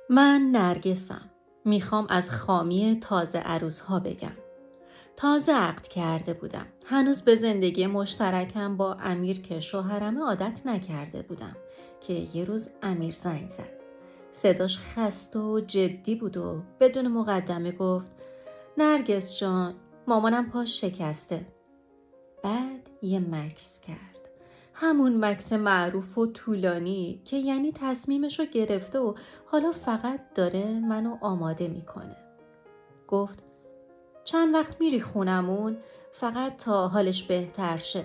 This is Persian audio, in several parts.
من نرگسم. میخوام از خامی تازه عروسها بگم. تازه عقد کرده بودم. هنوز به زندگی مشترکم با امیر که شوهرمه عادت نکرده بودم که یه روز امیر زنگ زد. صداش خسته و جدی بود و بدون مقدمه گفت: نرگس جان، مامانم پاش شکسته. بعد یه مکث کرد. همون مکث معروف و طولانی که یعنی تصمیمشو گرفته و حالا فقط داره منو آماده میکنه. گفت: چند وقت میری خونمون فقط تا حالش بهتر شه.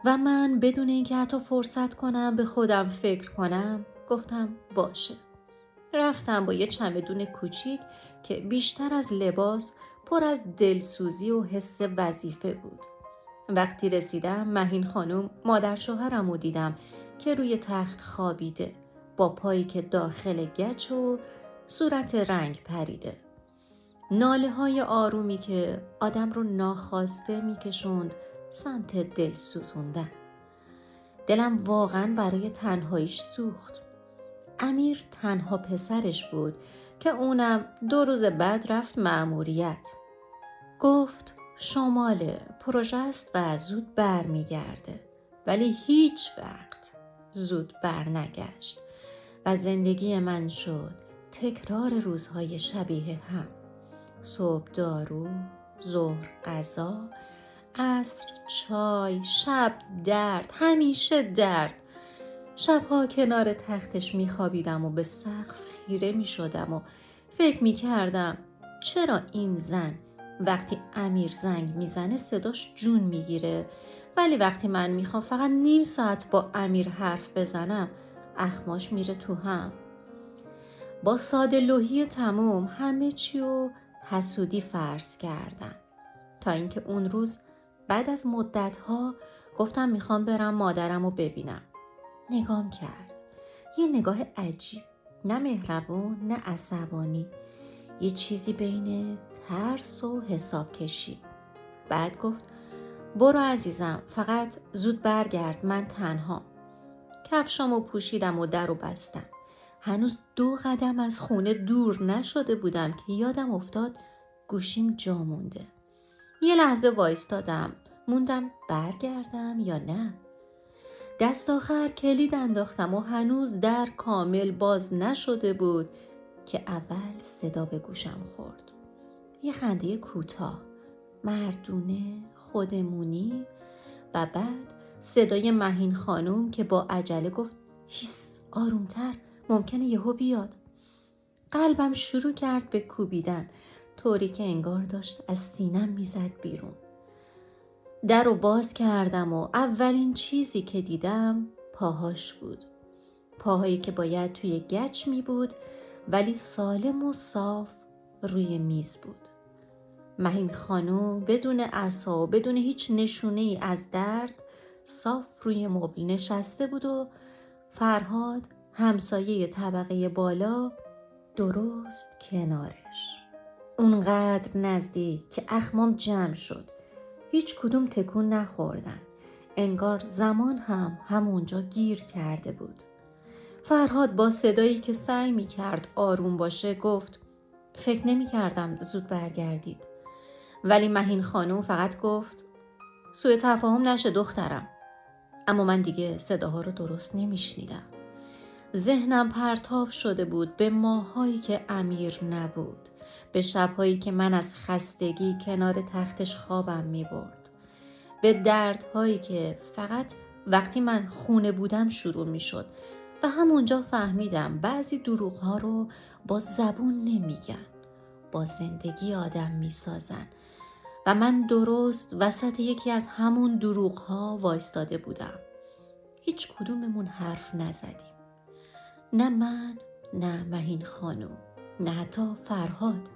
و من بدون اینکه حتی فرصت کنم به خودم فکر کنم گفتم باشه. رفتم با یه چمدون کوچیک که بیشتر از لباس پر از دلسوزی و حس وظیفه بود. وقتی رسیدم مهین خانم مادر شوهرم رو دیدم که روی تخت خوابیده با پایی که داخل گچ و صورت رنگ پریده. ناله های آرومی که آدم رو ناخواسته میکشوند سمت دل سوزوندن. دلم واقعا برای تنهاییش سوخت. امیر تنها پسرش بود که اونم 2 روز بعد رفت مأموریت. گفت شمال پروژه است و زود بر میگرده، ولی هیچ وقت زود بر نگشت و زندگی من شد تکرار روزهای شبیه هم. صبح دارو، ظهر غذا، عصر چای، شب درد، همیشه درد. شبها کنار تختش میخوابیدم و به سقف خیره میشدم و فکر میکردم چرا این زن وقتی امیر زنگ میزنه صداش جون میگیره، ولی وقتی من میخوام فقط نیم ساعت با امیر حرف بزنم اخماش میره تو هم. با ساده لوحی تموم همه چی و حسودی فرض کردم تا اینکه اون روز بعد از مدتها گفتم میخوام برم مادرم رو ببینم. نگام کرد. یه نگاه عجیب، نه مهربون نه عصبانی، یه چیزی بین ترس و حساب کشی. بعد گفت برو عزیزم، فقط زود برگرد، من تنها. کفشامو پوشیدم و در رو بستم. هنوز 2 قدم از خونه دور نشده بودم که یادم افتاد گوشیم جا مونده. یه لحظه وایستادم، موندم برگردم یا نه. دست آخر کلید انداختم و هنوز در کامل باز نشده بود که اول صدا به گوشم خورد. یه خنده کوتاه، مردونه، خودمونی و بعد صدای مهین خانم که با عجله گفت هیس، آرومتر، ممکنه یهو بیاد. قلبم شروع کرد به کوبیدن، طوری که انگار داشت از سینم میزد بیرون. در رو باز کردم و اولین چیزی که دیدم پاهاش بود. پاهایی که باید توی گچ می بود ولی سالم و صاف روی میز بود. مهین خانم بدون عصا و بدون هیچ نشونه ای از درد صاف روی مبل نشسته بود و فرهاد همسایه طبقه بالا درست کنارش. اونقدر نزدیک که اخمام جمع شد. هیچ کدوم تکون نخوردن. انگار زمان هم همونجا گیر کرده بود. فرهاد با صدایی که سعی می کرد آروم باشه گفت فکر نمی کردم زود برگردید. ولی مهین خانم فقط گفت سوء تفاهم نشه دخترم. اما من دیگه صداها رو درست نمی شنیدم. ذهنم پرتاب شده بود به ماهایی که امیر نبود، به شبهایی که من از خستگی کنار تختش خوابم می برد، به دردهایی که فقط وقتی من خونه بودم شروع می شد و همونجا فهمیدم بعضی دروغها رو با زبون نمیگن، با زندگی آدم می سازن و من درست وسط یکی از همون دروغها وایستاده بودم. هیچ کدوممون حرف نزدیم. نه من، نه مهین خانم، نه حتی فرهاد.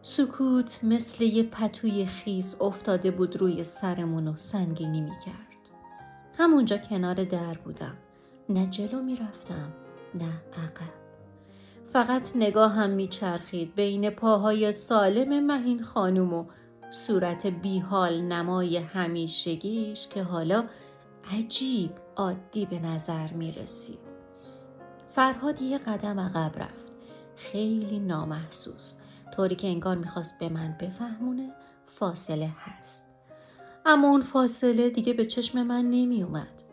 سکوت مثل یه پتوی خیس افتاده بود روی سرمون و سنگینی می کرد. همونجا کنار در بودم. نه جلو می رفتم، نه عقب. فقط نگاهم می چرخید بین پاهای سالم مهین خانم و صورت بیحال نمای همیشگیش که حالا عجیب عادی به نظر می رسید. فرهاد یه قدم عقب رفت، خیلی نامحسوس، طوری که انگار میخواست به من بفهمونه فاصله هست. اما اون فاصله دیگه به چشم من نمی اومد.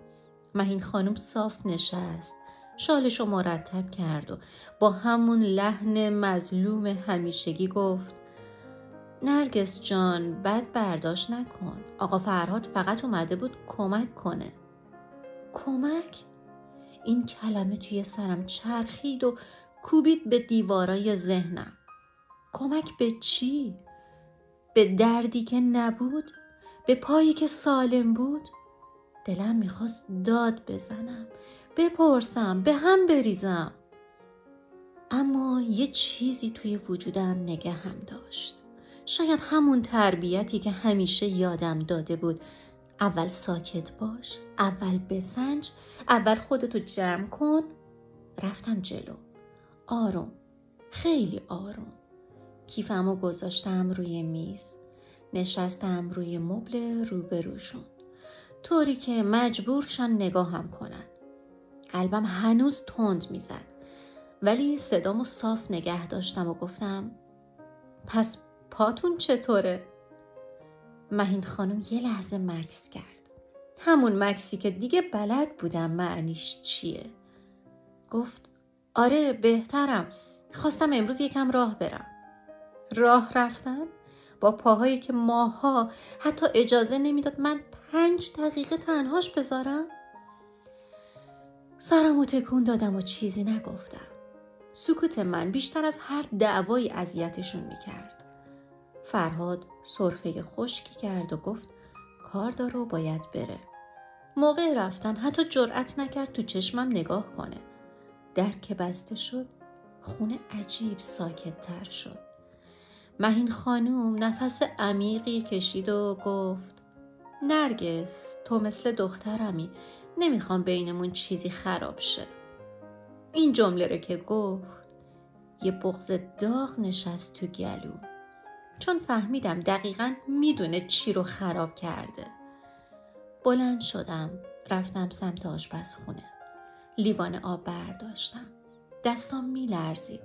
مهین خانم صاف نشست، شالشو مرتب کرد و با همون لحن مظلوم همیشگی گفت: نرگس جان، بد برداشت نکن. آقا فرهاد فقط اومده بود کمک کنه. کمک؟ این کلمه توی سرم چرخید و کوبید به دیوارای ذهنم. کمک به چی؟ به دردی که نبود؟ به پایی که سالم بود؟ دلم میخواست داد بزنم، بپرسم، به هم بریزم. اما یه چیزی توی وجودم نگهم داشت. شاید همون تربیتی که همیشه یادم داده بود: اول ساکت باش، اول بسنج، اول خودتو جمع کن. رفتم جلو، آروم، خیلی آروم. کیفمو گذاشتم روی میز، نشستم روی مبل روبروشون، طوری که مجبورشن نگاهم کنن. قلبم هنوز تند میزد، ولی صدامو صاف نگه داشتم و گفتم: پس پاتون چطوره؟ مهین خانم یه لحظه مکث کرد، همون مکسی که دیگه بلد بودم معنیش چیه. گفت: آره بهترم، خواستم امروز یکم راه برم. راه رفتن؟ با پاهایی که ماها حتی اجازه نمیداد من 5 دقیقه تنهاش بذارم؟ سرمو تکون دادم و چیزی نگفتم. سکوت من بیشتر از هر دعوایی اذیتشون میکرد. فرهاد سرفه خشکی کرد و گفت: کار داره و باید بره. موقع رفتن حتی جرأت نکرد تو چشمم نگاه کنه. در که بسته شد، خونه عجیب ساکت تر شد. مهین خانوم نفس عمیقی کشید و گفت: نرگس، تو مثل دخترمی، نمیخوام بینمون چیزی خراب شه. این جمله رو که گفت، یه بغض داغ نشست تو گلو، چون فهمیدم دقیقاً میدونه چی رو خراب کرده. بلند شدم، رفتم سمت آشپزخونه. لیوان آب برداشتم. دستام میلرزید،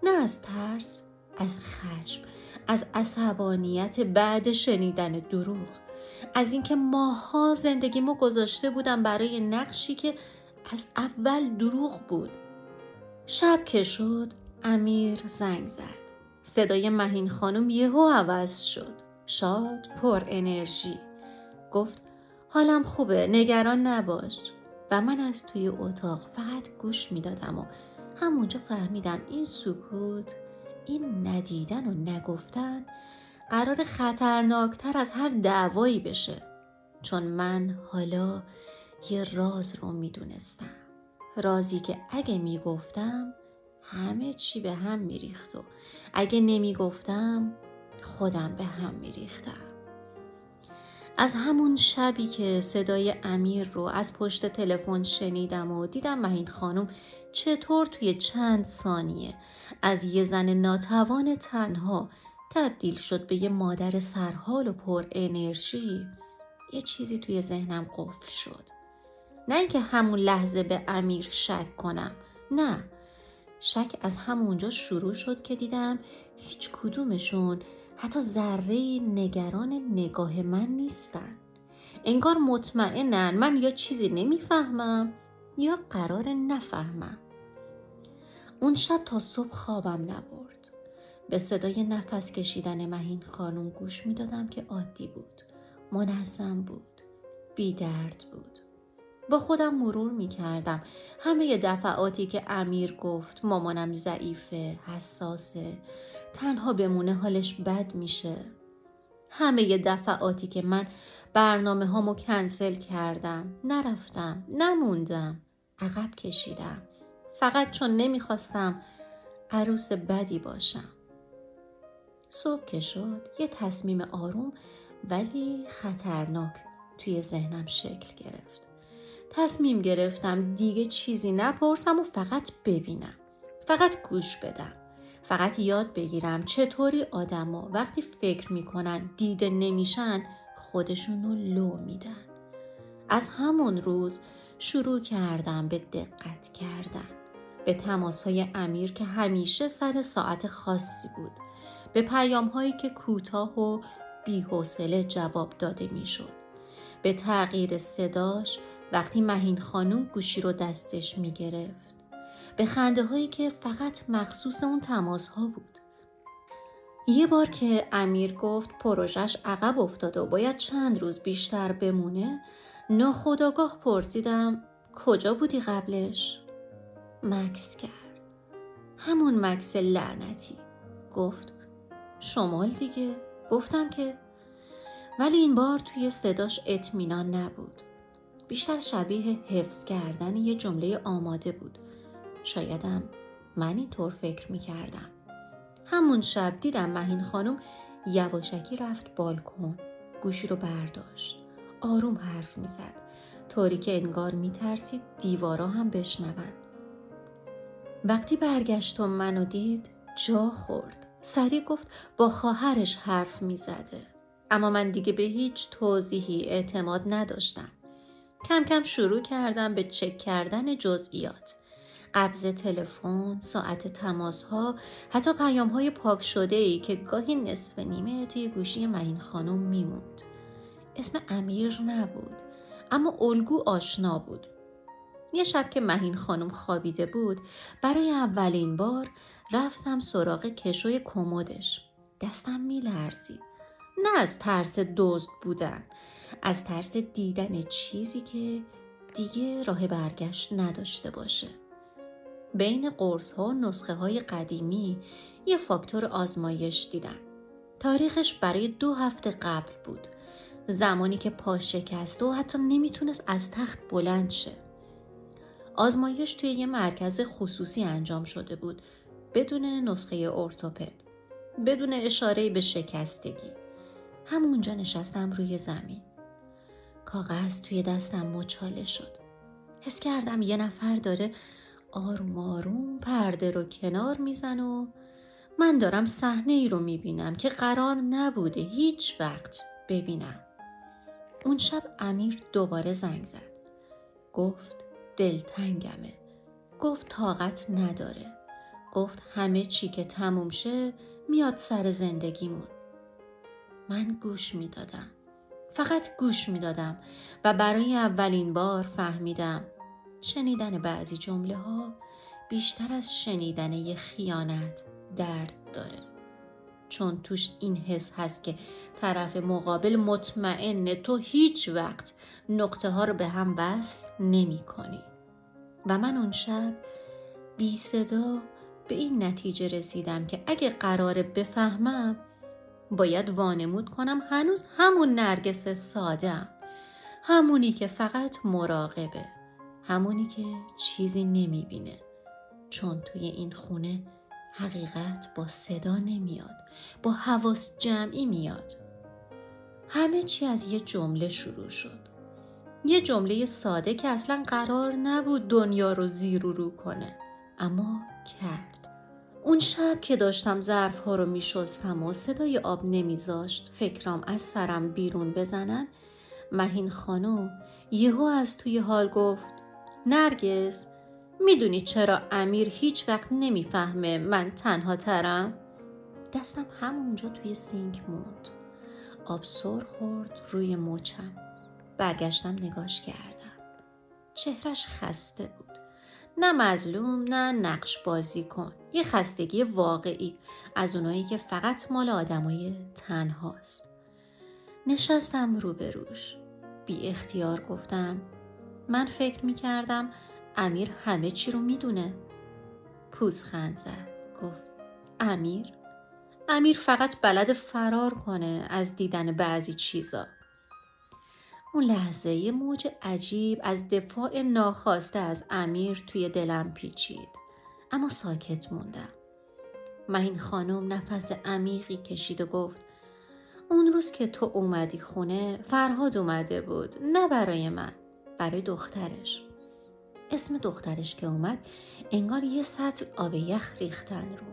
نه از ترس، از خشم، از عصبانیت بعد شنیدن دروغ، از اینکه ماها زندگیمو گذاشته بودم برای نقشی که از اول دروغ بود. شب که شد، امیر زنگ زد. صدای مهین خانم یهو عوض شد، شاد، پر انرژی. گفت: حالم خوبه، نگران نباش. و من از توی اتاق فقط گوش میدادم و همونجا فهمیدم این سکوت، این ندیدن و نگفتن قرار خطرناکتر از هر دعوایی بشه. چون من حالا یه راز رو میدونستم، رازی که اگه میگفتم همه چی به هم میریخت و اگه نمیگفتم خودم به هم میریختم. از همون شبی که صدای امیر رو از پشت تلفن شنیدم و دیدم مهین خانم چطور توی چند ثانیه از یه زن ناتوان تنها تبدیل شد به یه مادر سرحال و پر انرژی، یه چیزی توی ذهنم قفل شد. نه اینکه همون لحظه به امیر شک کنم، نه، شک از همونجا شروع شد که دیدم هیچ کدومشون حتی ذره نگران نگاه من نیستن. انگار مطمئنن من یا چیزی نمیفهمم یا قرار نفهمم. اون شب تا صبح خوابم نبرد. به صدای نفس کشیدن مهین خانم گوش میدادم که عادی بود، منظم بود، بی درد بود. با خودم مرور میکردم همه دفعاتی که امیر گفت مامانم ضعیفه، حساسه، تنها بمونه حالش بد میشه. همه دفعاتی که من برنامه هامو کنسل کردم، نرفتم، نموندم، عقب کشیدم، فقط چون نمیخواستم عروس بدی باشم. صبح که شد، یه تصمیم آروم ولی خطرناک توی ذهنم شکل گرفت. تصمیم گرفتم دیگه چیزی نپرسم و فقط ببینم، فقط گوش بدم، فقط یاد بگیرم چطوری آدما وقتی فکر میکنن دیده نمیشن خودشونو لو میدن. از همون روز شروع کردم به دقت کردن، به تماس‌های امیر که همیشه سر ساعت خاصی بود، به پیام‌هایی که کوتاه و بی‌حوصله جواب داده می‌شد، به تغییر صداش وقتی مهین خانم گوشی رو دستش می‌گرفت، به خنده‌هایی که فقط مخصوص اون تماس‌ها بود. یه بار که امیر گفت پروژش عقب افتاده و باید چند روز بیشتر بمونه، ناخودآگاه پرسیدم کجا بودی قبلش؟ مکث کرد. همون مکث لعنتی. گفت شمال دیگه. گفتم که، ولی این بار توی صداش اطمینان نبود. بیشتر شبیه حفظ کردن یه جمله آماده بود. شایدم من اینطور فکر می‌کردم. همون شب دیدم مهین خانم یواشکی رفت بالکن، گوشی رو برداشت، آروم حرف میزد، طوری که انگار میترسید دیوارا هم بشنون. وقتی برگشت و منو دید جا خورد. سریع گفت با خواهرش حرف میزده. اما من دیگه به هیچ توضیحی اعتماد نداشتم. کم کم شروع کردم به چک کردن جزئیات. قبض تلفن، ساعت تماس‌ها، حتی پیام‌های پاک شده‌ای که گاهی نصف نیمه توی گوشی مهین خانم میموند. اسم امیر نبود، اما الگو آشنا بود. یه شب که مهین خانم خوابیده بود، برای اولین بار رفتم سراغ کشوی کمدش. دستم میلرزید. نه از ترس دزد بودن، از ترس دیدن چیزی که دیگه راه برگشت نداشته باشه. بین قرص‌ها و نسخه‌های قدیمی یه فاکتور آزمایش دیدم. تاریخش برای 2 هفته قبل بود. زمانی که پا شکسته و حتی نمیتونست از تخت بلند شه. آزمایش توی یه مرکز خصوصی انجام شده بود، بدون نسخه ارتوپد، بدون اشاره‌ای به شکستگی. همونجا نشستم روی زمین. کاغذ توی دستم مچاله شد. حس کردم یه نفر داره آروم آروم پرده رو کنار میزن و من دارم صحنه ای رو میبینم که قرار نبوده هیچ وقت ببینم. اون شب امیر دوباره زنگ زد. گفت دلتنگمه. گفت طاقت نداره. گفت همه چی که تموم شه میاد سر زندگیمون. من گوش میدادم. فقط گوش میدادم و برای اولین بار فهمیدم شنیدن بعضی جمله ها بیشتر از شنیدن یه خیانت درد داره. چون توش این حس هست که طرف مقابل مطمئنه تو هیچ وقت نقطه ها رو به هم وصل نمی کنی. و من اون شب بی صدا به این نتیجه رسیدم که اگه قراره بفهمم باید وانمود کنم هنوز همون نرگس ساده‌ام، همونی که فقط مراقبه، همونی که چیزی نمیبینه. چون توی این خونه حقیقت با صدا نمیاد، با حواس جمعی میاد. همه چی از یه جمله شروع شد. یه جمله ساده که اصلا قرار نبود دنیا رو زیر و رو کنه، اما کرد. اون شب که داشتم ظرف‌ها رو می‌شستم و صدای آب نمیذاشت فکرام از سرم بیرون بزنن، مهین خانم یهو از توی حال گفت نرگس، میدونی چرا امیر هیچ وقت نمیفهمه من تنها ترم؟ دستم همونجا توی سینک موند. آب سر خورد روی مچم. برگشتم نگاش کردم. چهرش خسته بود. نه مظلوم نه نقش بازی کن. یه خستگی واقعی، از اونایی که فقط مال آدمای تنهاست. نشستم روبروش. بی اختیار گفتم من فکر میکردم امیر همه چی رو میدونه. پوزخند زد. گفت امیر فقط بلد فرار کنه از دیدن بعضی چیزا. اون لحظه یه موج عجیب از دفاع ناخواسته از امیر توی دلم پیچید. اما ساکت موندم. مهین خانم نفس عمیقی کشید و گفت اون روز که تو اومدی خونه فرهاد اومده بود، نه برای من، برای دخترش. اسم دخترش که اومد انگار یه سطل آب یخ ریختن رو.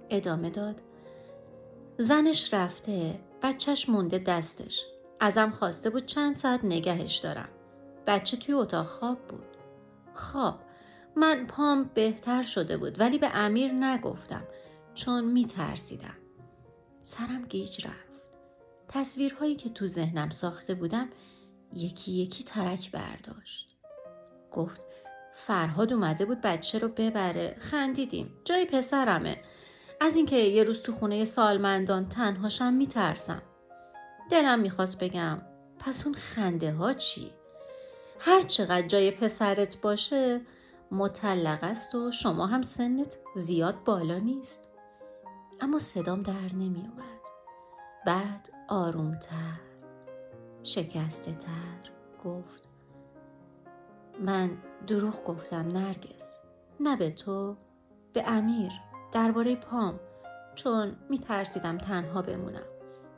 ادامه داد زنش رفته، بچهش مونده دستش. ازم خواسته بود چند ساعت نگهش دارم. بچه توی اتاق خواب بود. خواب. من پام بهتر شده بود ولی به امیر نگفتم چون میترسیدم. سرم گیج رفت. تصویرهایی که تو ذهنم ساخته بودم یکی یکی ترک برداشت. گفت فرهاد اومده بود بچه رو ببره. خندیدیم. جای پسرمه. از اینکه یه روز تو خونه سالمندان تنهاشم میترسم. دلم میخواست بگم پس اون خنده ها چی؟ هر چقدر جای پسرت باشه مطلق است و شما هم سنت زیاد بالا نیست. اما صدام در نمی اومد. بعد آرومتر، شکسته تر گفت من دروغ گفتم نرگس. نه به تو، به امیر، درباره پام، چون میترسیدم تنها بمونم.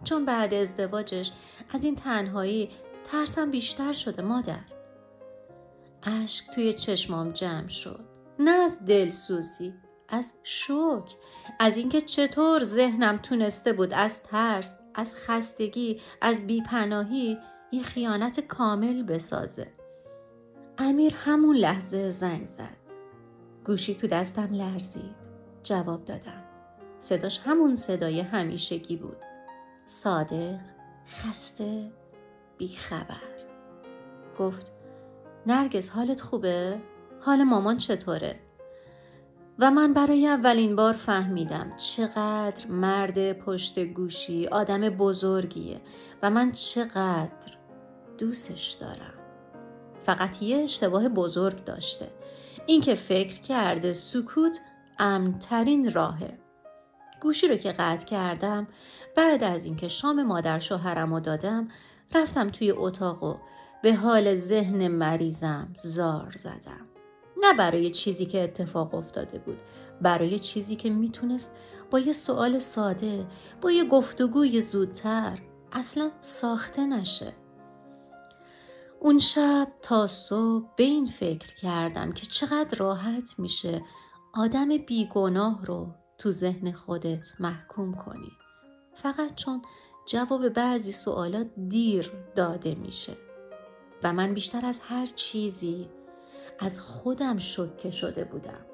چون بعد ازدواجش از این تنهایی ترسم بیشتر شده مادر. اشک توی چشمام جمع شد. نه از دلسوزی، از شوک، از اینکه چطور ذهنم تونسته بود از ترس، از خستگی، از بیپناهی یه خیانت کامل بسازه. امیر همون لحظه زنگ زد. گوشی تو دستم لرزید. جواب دادم. صداش همون صدای همیشگی بود. صادق، خسته، بیخبر. گفت نرگس حالت خوبه؟ حال مامان چطوره؟ و من برای اولین بار فهمیدم چقدر مرد پشت گوشی آدم بزرگیه و من چقدر دوستش دارم. فقط یه اشتباه بزرگ داشته. این که فکر کرده سکوت امن‌ترین راهه. گوشی رو که قطع کردم، بعد از اینکه شام مادر شوهرمو دادم، رفتم توی اتاق و به حال ذهن مریضم زار زدم. نه برای چیزی که اتفاق افتاده بود، برای چیزی که میتونست با یه سوال ساده، با یه گفتگوی زودتر اصلا ساخته نشه. اون شب تا صبح به این فکر کردم که چقدر راحت میشه آدم بیگناه رو تو ذهن خودت محکوم کنی. فقط چون جواب بعضی سوالات دیر داده میشه. و من بیشتر از هر چیزی از خودم شوکه شده بودم.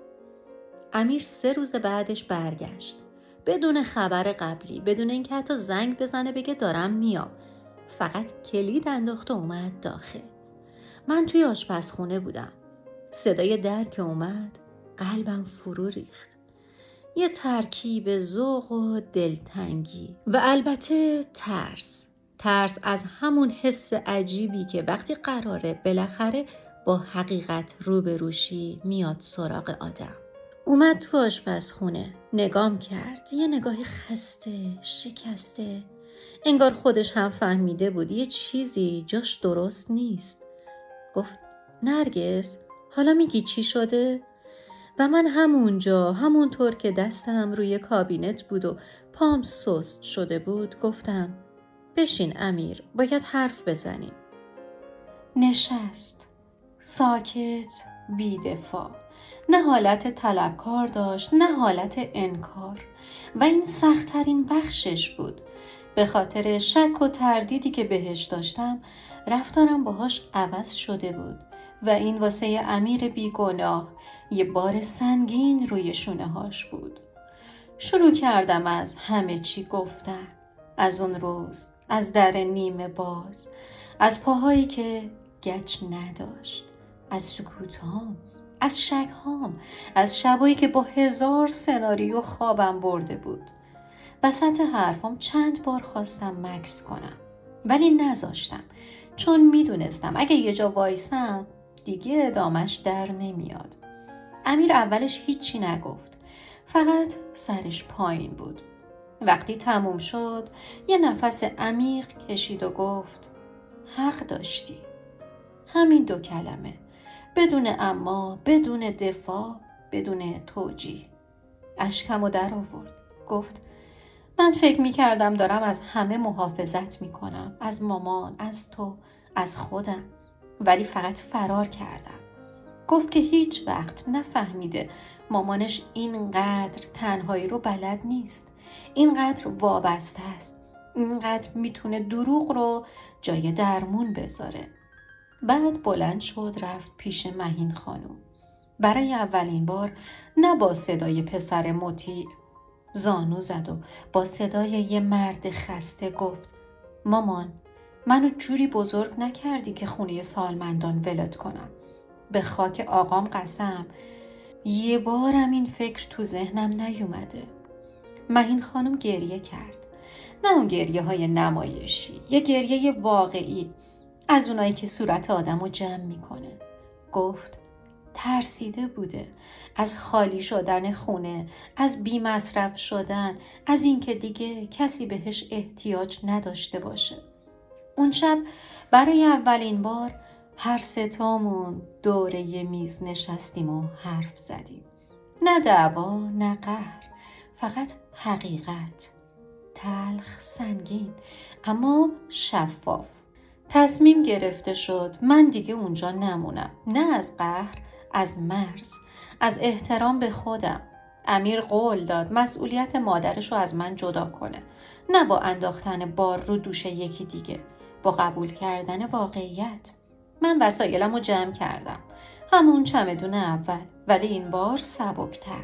امیر 3 روز بعدش برگشت. بدون خبر قبلی، بدون اینکه حتی زنگ بزنه بگه دارم میام. فقط کلید انداخت و اومد داخل. من توی آشپزخونه بودم. صدای در که اومد قلبم فرو ریخت. یه ترکیب ذوق و دلتنگی و البته ترس از همون حس عجیبی که وقتی قراره بالاخره با حقیقت روبروشی میاد سراغ آدم. اومد تو آشپزخونه، نگام کرد. یه نگاه خسته، شکسته. انگار خودش هم فهمیده بود یه چیزی جاش درست نیست. گفت نرگس، حالا میگی چی شده؟ و من همونطور که دستم روی کابینت بود و پام سست شده بود گفتم بشین امیر، باید حرف بزنیم. نشست، ساکت، بی‌دفاع. نه حالت طلبکار داشت، نه حالت انکار. و این سخت‌ترین بخشش بود. به خاطر شک و تردیدی که بهش داشتم، رفتارم باهاش عوض شده بود. و این واسه امیر بیگناه یه بار سنگین روی شونه هاش بود. شروع کردم از همه چی گفتن. از اون روز، از در نیمه باز، از پاهایی که گچ نداشت، از سکوتام، از شکهام، از شبایی که با 1000 سناریو خوابم برده بود. وسط حرفم چند بار خواستم مکث کنم ولی نذاشتم، چون میدونستم اگه یه جا وایسم دیگه ادامش در نمیاد. امیر اولش هیچی نگفت، فقط سرش پایین بود. وقتی تموم شد یه نفس عمیق کشید و گفت حق داشتی. همین 2 کلمه، بدون اما، بدون دفاع، بدون توجیه. اشکمو در آورد. گفت من فکر میکردم دارم از همه محافظت میکنم، از مامان، از تو، از خودم، ولی فقط فرار کردم. گفت که هیچ وقت نفهمیده مامانش اینقدر تنهایی رو بلد نیست، اینقدر وابسته است، اینقدر میتونه دروغ رو جای درمون بذاره. بعد بلند شد رفت پیش مهین خانم. برای اولین بار نه با صدای پسر مطیع زانو زد و با صدای یه مرد خسته گفت: مامان، منو جوری بزرگ نکردی که خونه سالمندان ولت کنم. به خاک آقام قسم، یه بارم این فکر تو ذهنم نیومده. مهین خانم گریه کرد. نه اون گریه های نمایشی، یه گریه واقعی، از اونایی که صورت آدمو جمع میکنه. گفت: ترسیده بوده از خالی شدن خونه، از بی مصرف شدن، از اینکه دیگه کسی بهش احتیاج نداشته باشه. اون شب برای اولین بار هر ستامون دوره یه میز نشستیم و حرف زدیم. نه دعوا، نه قهر، فقط حقیقت. تلخ، سنگین، اما شفاف. تصمیم گرفته شد من دیگه اونجا نمونم. نه از قهر، از مرز، از احترام به خودم. امیر قول داد مسئولیت مادرش رو از من جدا کنه. نه با انداختن بار رو دوش یکی دیگه، با قبول کردن واقعیت. من وسایلم رو جمع کردم، همون چمدون اول، ولی این بار سبکتر،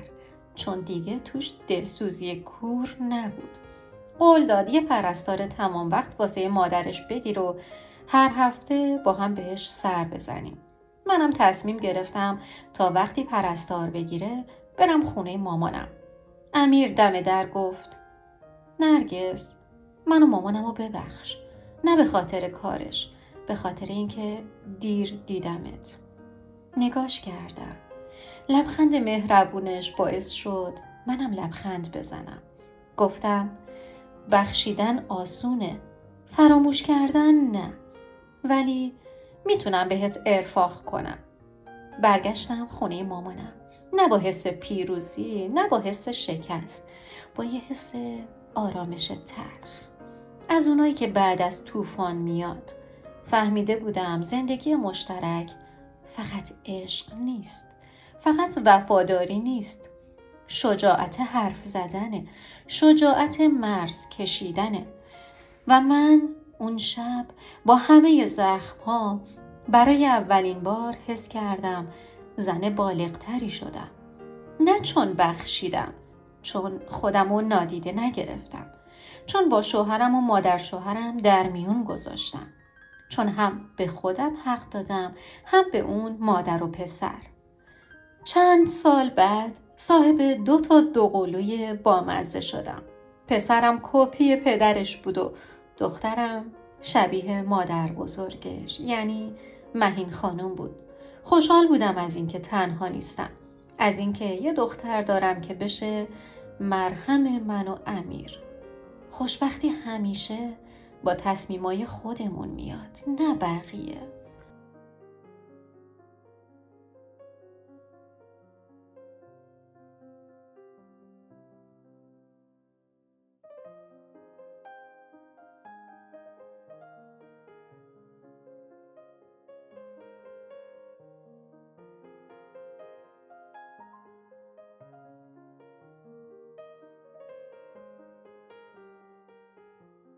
چون دیگه توش دلسوزی کور نبود. قول داد یه پرستار تمام وقت واسه مادرش بگیر و هر هفته با هم بهش سر بزنیم. منم تصمیم گرفتم تا وقتی پرستار بگیره برم خونه مامانم. امیر دم در گفت: نرگس، من و مامانم رو ببخش. نه به خاطر کارش، به خاطر اینکه دیر دیدمت. نگاش کردم. لبخند مهربونش باعث شد منم لبخند بزنم. گفتم: بخشیدن آسونه، فراموش کردن نه، ولی میتونم بهت ارفاق کنم. برگشتم خونه مامانم، نه با حس پیروزی، نه با حس شکست، با یه حس آرامش تلخ، از اونایی که بعد از طوفان میاد. فهمیده بودم زندگی مشترک فقط عشق نیست، فقط وفاداری نیست، شجاعت حرف زدنه، شجاعت مرز کشیدنه. و من اون شب با همه زخم‌ها برای اولین بار حس کردم زن بالغتری شدم. نه چون بخشیدم، چون خودمو نادیده نگرفتم، چون با شوهرم و مادر شوهرم در میون گذاشتم، چون هم به خودم حق دادم، هم به اون مادر و پسر. چند سال بعد صاحب 2 دوقلوی بامزه شدم. پسرم کپی پدرش بود و دخترم شبیه مادر بزرگش، یعنی مهین خانم بود. خوشحال بودم از اینکه تنها نیستم، از اینکه یه دختر دارم که بشه مرهم من و امیر. خوشبختی همیشه با تصمیمای خودمون میاد، نه بقیه.